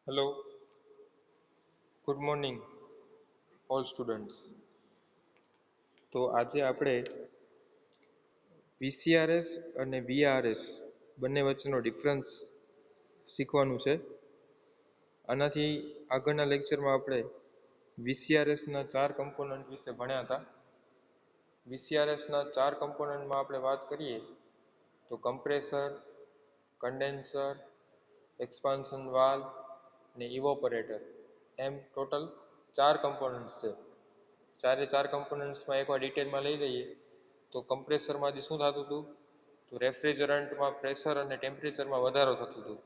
Hello, good morning all students. તો આજે આપણે વીસીઆરએસ અને વીઆરએસ બંને વચ્ચેનો ડિફરન્સ શીખવાનું છે. આનાથી આગળના લેક્ચરમાં આપણે વીસીઆરએસના 4 કમ્પોનન્ટ વિશે ભણ્યા હતા. વીસીઆરએસના 4 કમ્પોનન્ટમાં આપણે વાત કરીએ તો કમ્પ્રેસર, કન્ડેન્સર, એક્સપાન્શન વાલ્વ ને ઇવોપરેટર એમ ટોટલ 4 કમ્પોનન્ટ્સ છે. ચારે 4 કમ્પોનન્ટ્સમાં એકવાર ડિટેલમાં લઈ લઈએ તો કમ્પ્રેસરમાંથી શું થતું હતું? તો રેફ્રિજરન્ટમાં પ્રેશર અને ટેમ્પરેચરમાં વધારો થતું હતું.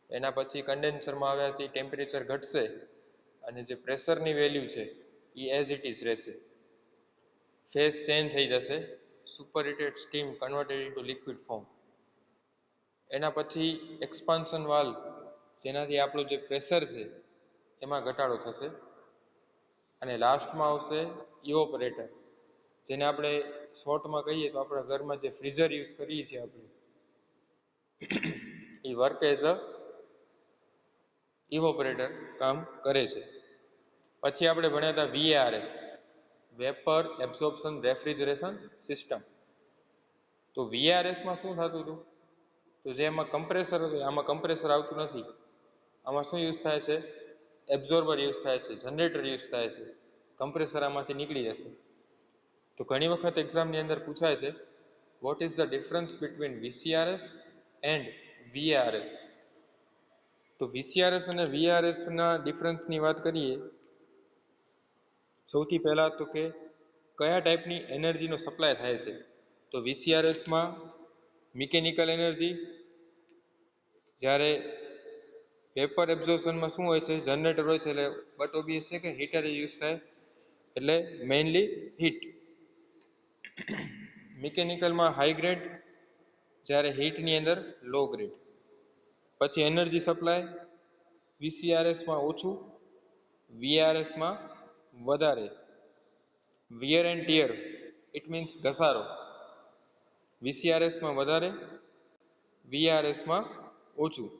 એના પછી કન્ડેન્સરમાં આવ્યાથી ટેમ્પરેચર ઘટશે અને જે પ્રેશરની વેલ્યુ છે એ એઝ ઇટ ઇઝ રહેશે. ફેઝ ચેન્જ થઈ જશે, superheated steam converted into liquid form. એના પછી એક્સપાન્શન વાલ્વ, જેનાથી આપણું જે પ્રેશર છે એમાં ઘટાડો થશે. અને લાસ્ટમાં આવશે ઇવોપરેટર, જેને આપણે શોર્ટમાં કહીએ તો આપણા ઘરમાં જે ફ્રીઝર યુઝ કરીએ છીએ આપણે, એ વર્ક એઝ અ ઇવોપરેટર કામ કરે છે. પછી આપણે ભણ્યા હતા VRS, vapour absorption refrigeration system. તો વીઆરએસમાં શું થતું હતું? તો જે એમાં કમ્પ્રેસર હતું આમાં કમ્પ્રેસર આવતું નથી. આમાં શું યુઝ થાય છે? એબ્ઝોર્બર યુઝ થાય છે, જનરેટર યુઝ થાય છે. કમ્પ્રેસર આમાંથી નીકળી જશે. તો ઘણી વખત એક્ઝામની અંદર પૂછાય છે, what is the difference between VCRS and VRS? તો વીસીઆરએસ અને વીઆરએસના ડિફરન્સની વાત કરીએ, સૌથી પહેલાં તો કે કયા ટાઈપની એનર્જીનો સપ્લાય થાય છે. તો વીસીઆરએસમાં મિકેનિકલ એનર્જી, જ્યારે વેપર એબ્ઝોર્પ્શનમાં શું હોય છે? જનરેટર હોય છે. એટલે બટ ઓબ્વિયસ છે કે હીટર યુઝ થાય, એટલે મેઇનલી હીટ. મિકેનિકલમાં હાઈ ગ્રેડ, જ્યારે હીટની અંદર લો ગ્રેડ. પછી એનર્જી સપ્લાય વીસીઆરએસમાં ઓછું, વીઆરએસમાં વધારે. Wear and tear, it means ઘસારો, વીસીઆરએસમાં વધારે, વીઆરએસમાં ઓછું.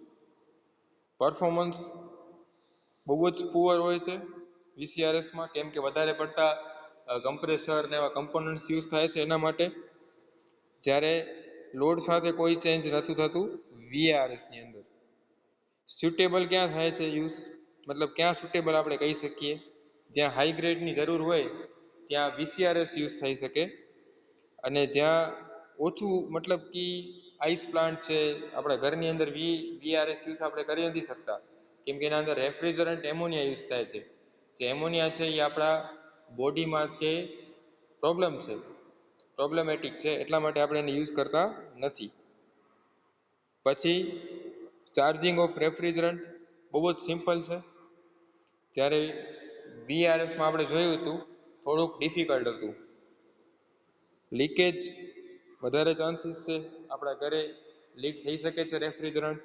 પરફોર્મન્સ બહુ જ પુઅર હોય છે વીસીઆરએસમાં, કેમ કે વધારે પડતા કમ્પ્રેસર ને એવા કમ્પોનન્ટ્સ યુઝ થાય છે એના માટે. જ્યારે લોડ સાથે કોઈ ચેન્જ નથી થતું વીઆરએસની અંદર. સ્યુટેબલ ક્યાં થાય છે યુઝ? મતલબ ક્યાં સુટેબલ આપણે કહી શકીએ? જ્યાં હાઈ ગ્રેડની જરૂર હોય ત્યાં વીસીઆરએસ યુઝ થઈ શકે, અને જ્યાં ઓછું, મતલબ કે આઈસ પ્લાન્ટ છે, આપણા ઘરની અંદર વીઆરએસ યુઝ આપણે કરી નથી શકતા, કેમ કે એના અંદર રેફ્રિજરન્ટ એમોનિયા યુઝ થાય છે. જે એમોનિયા છે એ આપણા બોડી માટે પ્રોબ્લેમેટિક છે, એટલા માટે આપણે એને યુઝ કરતા નથી. પછી ચાર્જિંગ ઓફ રેફ્રિજરન્ટ બહુ જ સિમ્પલ છે. જ્યારે વીઆરએસમાં આપણે જોયું હતું થોડુંક ડિફિકલ્ટ હતું. લીકેજ વધારે ચાન્સીસ છે, આપણા ઘરે લીક થઈ શકે છે રેફ્રિજરન્ટ.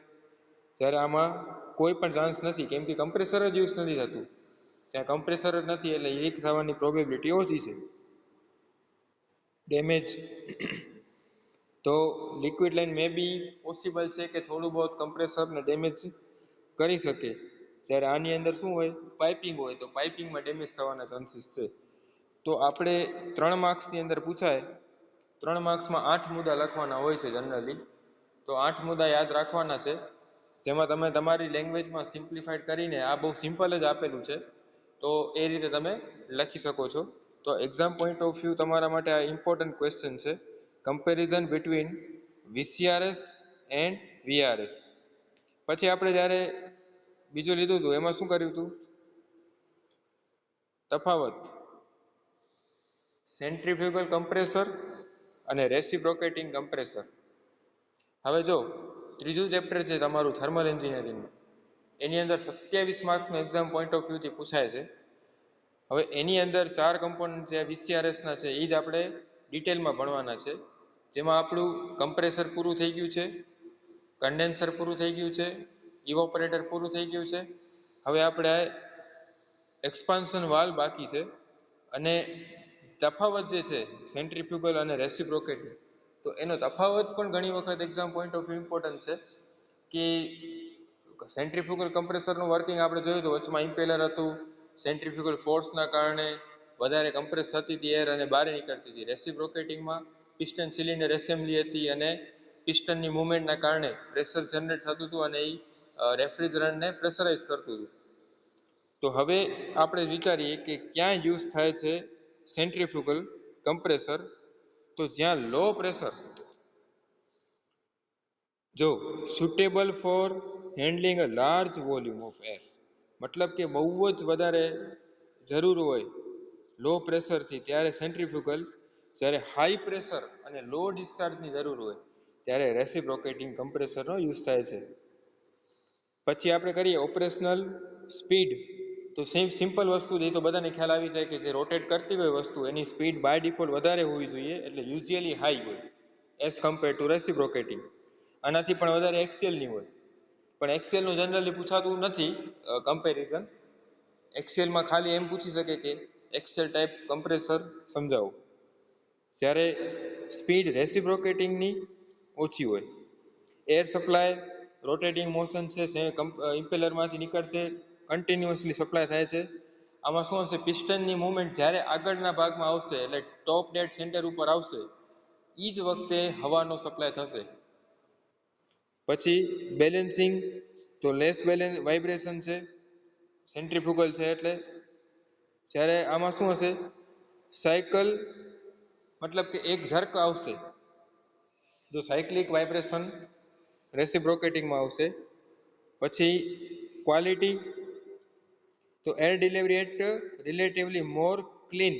જ્યારે આમાં કોઈ પણ ચાન્સ નથી, કેમ કે કમ્પ્રેસર જ યુઝ નથી થતું. ત્યાં કમ્પ્રેસર જ નથી એટલે લીક થવાની પ્રોબેબિલિટી ઓછી છે. ડેમેજ, તો લિક્વિડ લાઇન મે બી પોસિબલ છે કે થોડું બહુ કમ્પ્રેસરને ડેમેજ કરી શકે. જ્યારે આની અંદર શું હોય? પાઇપિંગ હોય, તો પાઇપિંગમાં ડેમેજ થવાના ચાન્સીસ છે. તો આપણે 3 માર્ક્સની અંદર પૂછાય, 3 માર્ક્સમાં 8 મુદ્દા લખવાના હોય છે જનરલી. તો 8 મુદ્દા યાદ રાખવાના છે, જેમાં તમે તમારી લેંગ્વેજમાં સિમ્પ્લિફાઈડ કરીને, આ બહુ સિમ્પલ જ આપેલું છે, તો એ રીતે તમે લખી શકો છો. તો એક્ઝામ પોઈન્ટ ઓફ વ્યૂ તમારા માટે આ ઇમ્પોર્ટન્ટ ક્વેશ્ચન છે, comparison between VCRS and VRS. પછી આપણે જ્યારે બીજું લીધું હતું એમાં શું કર્યું હતું? તફાવત સેન્ટ્રીફ્યુગલ કમ્પ્રેસર અને રેસિપ્રોકેટિંગ કમ્પ્રેસર. હવે જો ત્રીજું ચેપ્ટર છે તમારું થર્મલ એન્જિનિયરિંગનું, એની અંદર 27 માર્કનું એક્ઝામ પોઈન્ટ ઓફ વ્યૂથી પૂછાય છે. હવે એની અંદર 4 કમ્પોનન્ટ જે વીસીઆરએસના છે એ જ આપણે ડિટેલમાં ભણવાના છે, જેમાં આપણું કમ્પ્રેસર પૂરું થઈ ગયું છે, કન્ડેન્સર પૂરું થઈ ગયું છે, ઇવોપરેટર પૂરું થઈ ગયું છે. હવે આપણે એક્સપાન્શન વાલ્વ બાકી છે. અને તફાવત જે છે સેન્ટ્રીફ્યુગલ અને રેસિપ્રોકેટિંગ, તો એનો તફાવત પણ ઘણી વખત exam point of view important છે. કે સેન્ટ્રીફ્યુગલ કમ્પ્રેસરનું વર્કિંગ આપણે જોયું તો વચમાં ઇમ્પેલર હતું, સેન્ટ્રીફ્યુગલ ફોર્સના કારણે વધારે કમ્પ્રેસ થતી હતી એર અને બહાર નીકળતી હતી. રેસિપ્રોકેટિંગમાં પિસ્ટન સિલિન્ડર એસેમ્બલી હતી અને પિસ્ટનની મુવમેન્ટના કારણે પ્રેશર જનરેટ થતું હતું અને એ રેફ્રિજરન્ટને પ્રેશરાઇઝ કરતું હતું. તો હવે આપણે વિચારીએ કે ક્યાં યુઝ થાય છે સેન્ટ્રીફ્યુગલ કમ્પ્રેસર, તો જ્યાં લો પ્રેશર, જો suitable four handling a large volume of air, મતલબ કે બહુ જ વધારે જરૂર હોય લો પ્રેશરથી ત્યારે સેન્ટ્રીફ્યુગલ, જ્યારે હાઈ પ્રેશર અને લો ડિસ્ચાર્જની જરૂર હોય ત્યારે રેસિપ્રોકેટિંગ કમ્પ્રેસરનો યુઝ થાય છે. પછી આપણે કરીએ ઓપરેશનલ સ્પીડ, તો સિમ્પલ વસ્તુ છે, તો બધાને ખ્યાલ આવી જાય કે જે રોટેટ કરતી હોય વસ્તુ એની સ્પીડ બાય ડિફોલ્ટ વધારે હોવી જોઈએ, એટલે યુઝ્યુઅલી હાઈ હોય એઝ કમ્પેર ટુ રેસિપ્રોકેટિંગ. આનાથી પણ વધારે એક્સેલની હોય, પણ એક્સેલનું જનરલી પૂછાતું નથી કમ્પેરિઝન. એક્સેલમાં ખાલી એમ પૂછી શકે કે એક્સેલ ટાઈપ કમ્પ્રેસર સમજાવો. જ્યારે સ્પીડ રેસિપ્રોકેટિંગની ઓછી હોય, એર સપ્લાય રોટેટિંગ મોશન છે ઇમ્પેલરમાંથી નીકળશે, કન્ટિન્યુઅસલી સપ્લાય થાય છે. આમાં શું હશે, પિસ્ટનની મુવમેન્ટ જ્યારે આગળના ભાગમાં આવશે એટલે ટોપ ડેડ સેન્ટર ઉપર આવશે એ જ વખતે હવાનો સપ્લાય થશે. પછી બેલેન્સિંગ, તો લેસ વાઇબ્રેશન છે સેન્ટ્રીફ્યુગલ છે એટલે. જ્યારે આમાં શું હશે, સાયકલ મતલબ કે એક ઝર્ક આવશે, જો સાયક્લિક વાઇબ્રેશન રેસિપ્રોકેટિંગમાં આવશે. પછી ક્વોલિટી, તો air delivery at relatively more clean,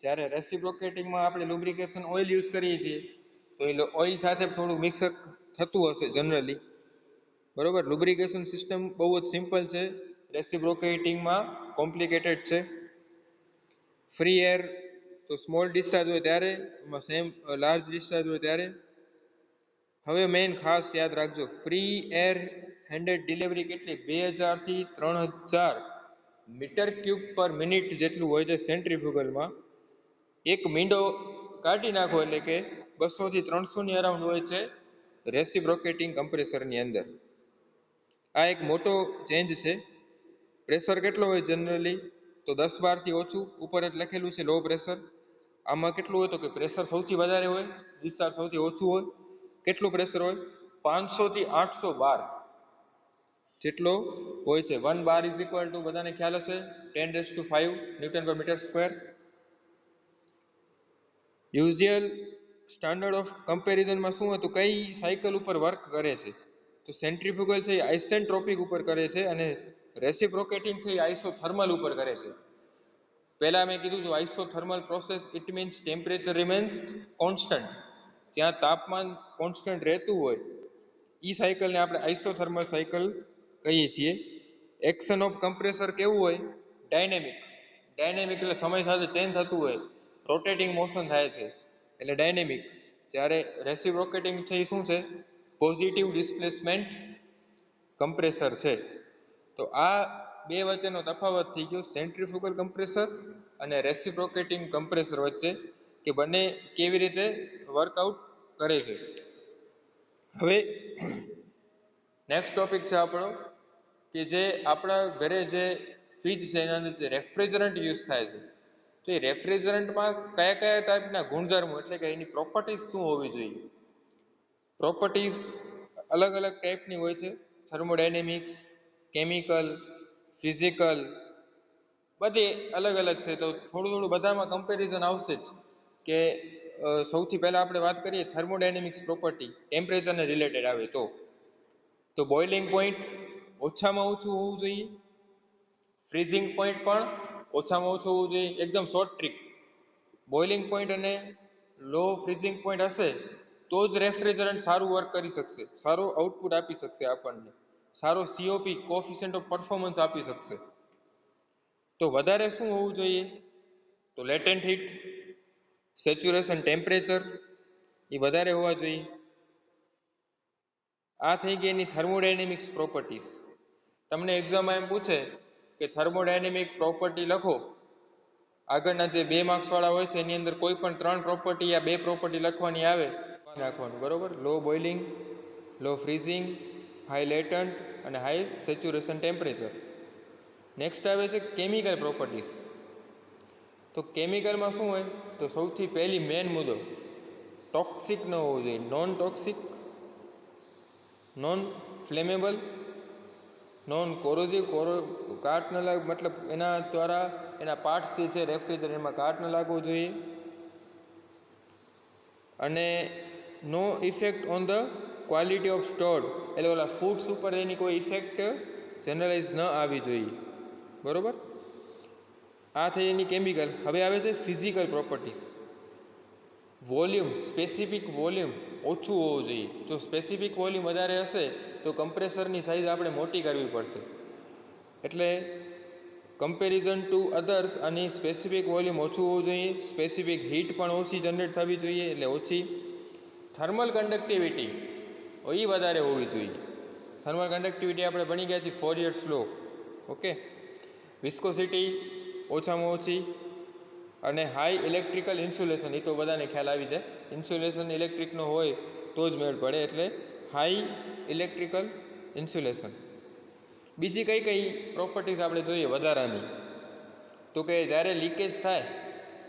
જ્યારે રેસિપ્રોકેટિંગમાં આપણે લુબ્રિકેશન ઓઇલ યુઝ કરીએ છીએ તો એ ઓઇલ સાથે થોડું મિક્સઅપ થતું હશે જનરલી, બરોબર. લુબ્રિકેશન સિસ્ટમ બહુ જ સિમ્પલ છે, રેસિપ્રોકેટિંગમાં કોમ્પ્લિકેટેડ છે. ફ્રી એર, તો સ્મોલ ડિસ્ચાર્જ હોય ત્યારે, એમાં સેમ લાર્જ ડિસ્ચાર્જ હોય ત્યારે. હવે મેઇન ખાસ યાદ રાખજો, ફ્રી એર હેન્ડેડ ડિલિવરી કેટલી, 2000 થી 3000 મીટર ક્યુબ પર મિનિટ જેટલું હોય છે સેન્ટ્રીફ્યુગલમાં. એક મીંડો કાઢી નાખો એટલે કે 200 થી 300 ની અરાઉન્ડ હોય છે રેસિપ્રોકેટિંગ કમ્પ્રેસરની અંદર. આ એક મોટો ચેન્જ છે. પ્રેશર કેટલો હોય જનરલી, તો 10 બારથી ઓછું, ઉપર જ લખેલું છે લો પ્રેશર. આમાં કેટલું હોય તો કે પ્રેશર સૌથી વધારે હોય, ડિસ્ચાર્જ સૌથી ઓછું હોય. કેટલું પ્રેશર હોય, 500 થી 800 બાર જેટલો હોય છે. 1 બાર ઇઝ ઇક્વલ ટુ બધાને ખ્યાલ હશે 10⁵ ન્યૂટન પર metre square. Usual standard of કમ્પેરિઝનમાં શું હતું, કઈ સાયકલ ઉપર વર્ક કરે છે, તો સેન્ટ્રીફ્યુગલ છે એ આઇસેન્ટ્રોપિક ઉપર કરે છે અને રેસિપ્રોકેટિંગ છે એ આઇસોથર્મલ ઉપર કરે છે. પહેલા મેં કીધું હતું isothermal process it means temperature remains constant, જ્યાં તાપમાન કોન્સ્ટન્ટ રહેતું હોય એ સાયકલને આપણે આઇસોથર્મલ સાયકલ કહીએ છીએ. એક્શન ઓફ કમ્પ્રેસર કેવું હોય, ડાયનેમિક. ડાયનેમિક એટલે સમય સાથે ચેન્જ થતું હોય, રોટેટિંગ મોશન થાય છે એટલે ડાયનેમિક. જ્યારે રેસિપ્રોકેટિંગ છે એ શું છે, પોઝિટિવ ડિસ્પ્લેસમેન્ટ કમ્પ્રેસર છે. તો આ બે વચ્ચેનો તફાવત થઈ ગયો સેન્ટ્રીફ્યુગલ કમ્પ્રેસર અને રેસિપ્રોકેટિંગ કમ્પ્રેસર વચ્ચે, કે બંને કેવી રીતે વર્કઆઉટ કરે છે. હવે નેક્સ્ટ ટોપિક છે આપણો કે જે આપણા ઘરે જે ફ્રીજ છે એના અંદર જે રેફ્રિજરન્ટ યુઝ થાય છે, તો એ રેફ્રિજરન્ટમાં કયા કયા ટાઈપના ગુણધર્મો એટલે કે એની પ્રોપર્ટીઝ શું હોવી જોઈએ. પ્રોપર્ટીઝ અલગ અલગ ટાઈપની હોય છે, થર્મોડાયનેમિક્સ, કેમિકલ, ફિઝિકલ, બધી અલગ અલગ છે. તો થોડું થોડું બધામાં કમ્પેરિઝન આવશે જ. કે સૌથી પહેલાં આપણે વાત કરીએ થર્મોડાયનેમિક્સ પ્રોપર્ટી, ટેમ્પરેચરને રિલેટેડ આવે તો બોઇલિંગ પોઈન્ટ ઓછામાં ઓછું હોવું જોઈએ, ફ્રીઝિંગ પોઈન્ટ પણ ઓછામાં ઓછું હોવું જોઈએ. એકદમ શોર્ટ ટ્રીક, બોઇલિંગ પોઈન્ટ અને લો ફ્રીઝિંગ પોઈન્ટ હશે તો જ રેફ્રિજરન્ટ સારું વર્ક કરી શકશે, સારું આઉટપુટ આપી શકશે, આપણને સારો COP કોફિશિયન્ટ ઓફ પરફોર્મન્સ આપી શકશે. તો વધારે શું હોવું જોઈએ, તો લેટેન્ટ હીટ, સેચ્યુરેશન ટેમ્પરેચર એ વધારે હોવા જોઈએ. આ થઈ ગઈ એની થર્મોડાયનેમિક્સ પ્રોપર્ટીઝ. તમને એક્ઝામમાં એમ પૂછે કે થર્મોડાયનેમિક પ્રોપર્ટી લખો, આગળના જે 2 માર્ક્સવાળા હોય છે એની અંદર કોઈ પણ 3 પ્રોપર્ટી યા 2 પ્રોપર્ટી લખવાની આવે, નાખવાનું, બરોબર. લો બોઇલિંગ, લો ફ્રીઝિંગ હાઈ લેટન્ટ અને હાઈ સેચ્યુરેશન ટેમ્પરેચર. નેક્સ્ટ આવે છે કેમિકલ પ્રોપર્ટીઝ. તો કેમિકલમાં શું હોય, તો સૌથી પહેલી મેન મુદ્દો ટોક્સિક ન હોવો જોઈએ, non toxic, non flammable, non કોરોઝિવ, કાટ ન લાગ મતલબ એના દ્વારા એના પાર્ટ્સ જે છે રેફ્રિજરેટરમાં કાટ ન લાગવો જોઈએ, અને no effect on the quality of store, એટલે ઓલા ફૂડ્સ ઉપર એની કોઈ ઇફેક્ટ જનરલાઇઝ ન આવવી જોઈએ. બરાબર, આ થઈ એની કેમિકલ. હવે આવે છે physical properties. Volume, specific volume ઓછું હોવું જોઈએ. જો સ્પેસિફિક વોલ્યુમ વધારે હશે તો કમ્પ્રેસરની સાઇઝ આપણે મોટી કરવી પડશે. એટલે કમ્પેરિઝન ટુ અધર્સ આની સ્પેસિફિક વોલ્યુમ ઓછું હોવું જોઈએ. સ્પેસિફિક હીટ પણ ઓછી જનરેટ થવી જોઈએ, એટલે ઓછી. થર્મલ કન્ડક્ટિવિટી એ વધારે હોવી જોઈએ. થર્મલ કન્ડક્ટિવિટી આપણે ભણી ગયા છીએ ફોરિયર્સ લો. ઓકે. વિસ્કોસિટી ઓછામાં ઓછી, અને હાઈ ઇલેક્ટ્રિકલ ઇન્સ્યુલેશન, એ તો બધાને ખ્યાલ આવી જાય. ઇન્સ્યુલેશન ઇલેક્ટ્રિકનો હોય તો જ મેળ પડે, એટલે હાઈ ઇલેક્ટ્રિકલ ઇન્સ્યુલેશન. બીજી કઈ કઈ પ્રોપર્ટીઝ આપણે જોઈએ વધારાની, તો કે જ્યારે લીકેજ થાય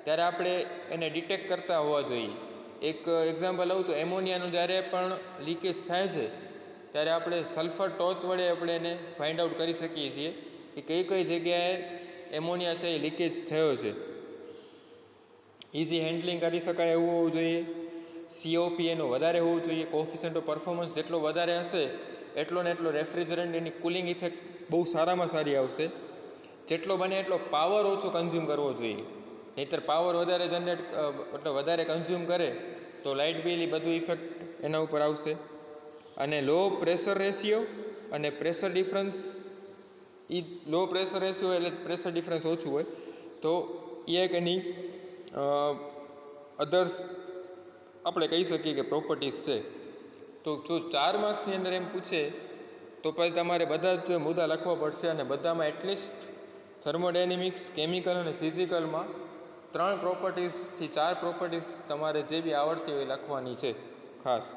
ત્યારે આપણે એને ડિટેક્ટ કરતા હોવા જોઈએ. એક એક્ઝામ્પલ આવું તો એમોનિયાનું જ્યારે પણ લીકેજ થાય છે ત્યારે આપણે સલ્ફર ટોર્ચ વડે આપણે એને ફાઇન્ડ આઉટ કરી શકીએ છીએ કે કઈ કઈ જગ્યાએ એમોનિયા છે એ લીકેજ થયો છે. ઇઝી હેન્ડલિંગ કરી શકાય એવું હોવું જોઈએ. COP એનું વધારે હોવું જોઈએ. કોફિશિયન્ટ ઓફ પરફોર્મન્સ જેટલો વધારે હશે એટલો ને એટલો રેફ્રિજરન્ટ એની કુલિંગ ઇફેક્ટ બહુ સારામાં સારી આવશે. જેટલો બને એટલો પાવર ઓછો કન્ઝ્યુમ કરવો જોઈએ, નહીંતર પાવર વધારે જનરેટ એટલે વધારે કન્ઝ્યુમ કરે તો લાઇટ બિલ એ બધું ઇફેક્ટ એના ઉપર આવશે. અને લો પ્રેશર રેશિયો અને પ્રેશર ડિફરન્સ, એ લો પ્રેશર રેશિયો એટલે પ્રેશર ડિફરન્સ ઓછું હોય તો એ એક એની અધર્સ આપણે કહી શકીએ કે પ્રોપર્ટીઝ છે. તો જો 4 માર્ક્સની અંદર એમ પૂછે તો પછી તમારે બધા જ મુદ્દા લખવા પડશે, અને બધામાં એટલીસ્ટ થર્મોડાયનેમિક્સ, કેમિકલ અને ફિઝિકલમાં 3 પ્રોપર્ટીઝથી 4 પ્રોપર્ટીઝ તમારે જે બી આવડતી હોય લખવાની છે ખાસ.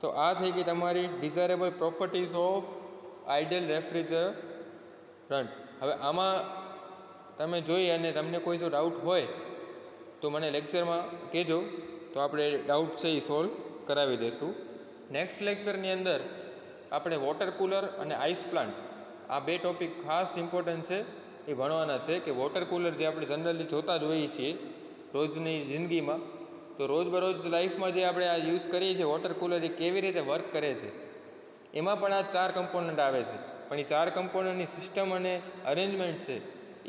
તો આ થઈ ગઈ તમારી desirable properties of ideal refrigerant. હવે આમાં તમે જોઈ અને તમને કોઈ જો ડાઉટ હોય તો મને લેક્ચરમાં કહેજો, તો આપણે ડાઉટ છે એ સોલ્વ કરાવી દઈશું. નેક્સ્ટ લેક્ચરની અંદર આપણે વોટર કુલર અને આઈસ પ્લાન્ટ, આ 2 ટોપિક ખાસ ઇમ્પોર્ટન્ટ છે, એ ભણવાના છે. કે વોટર કુલર જે આપણે જનરલી જોતા જ હોઈએ છીએ રોજની જિંદગીમાં, તો રોજબરોજ લાઈફમાં જે આપણે આ યુઝ કરીએ છીએ વોટર કુલર, એ કેવી રીતે વર્ક કરે છે, એમાં પણ આ 4 કમ્પોનન્ટ આવે છે. પણ એ 4 કમ્પોનન્ટની સિસ્ટમ અને અરેન્જમેન્ટ છે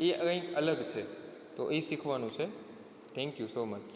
એ કંઈક અલગ છે, તો એ શીખવાનું છે. Thank you so much.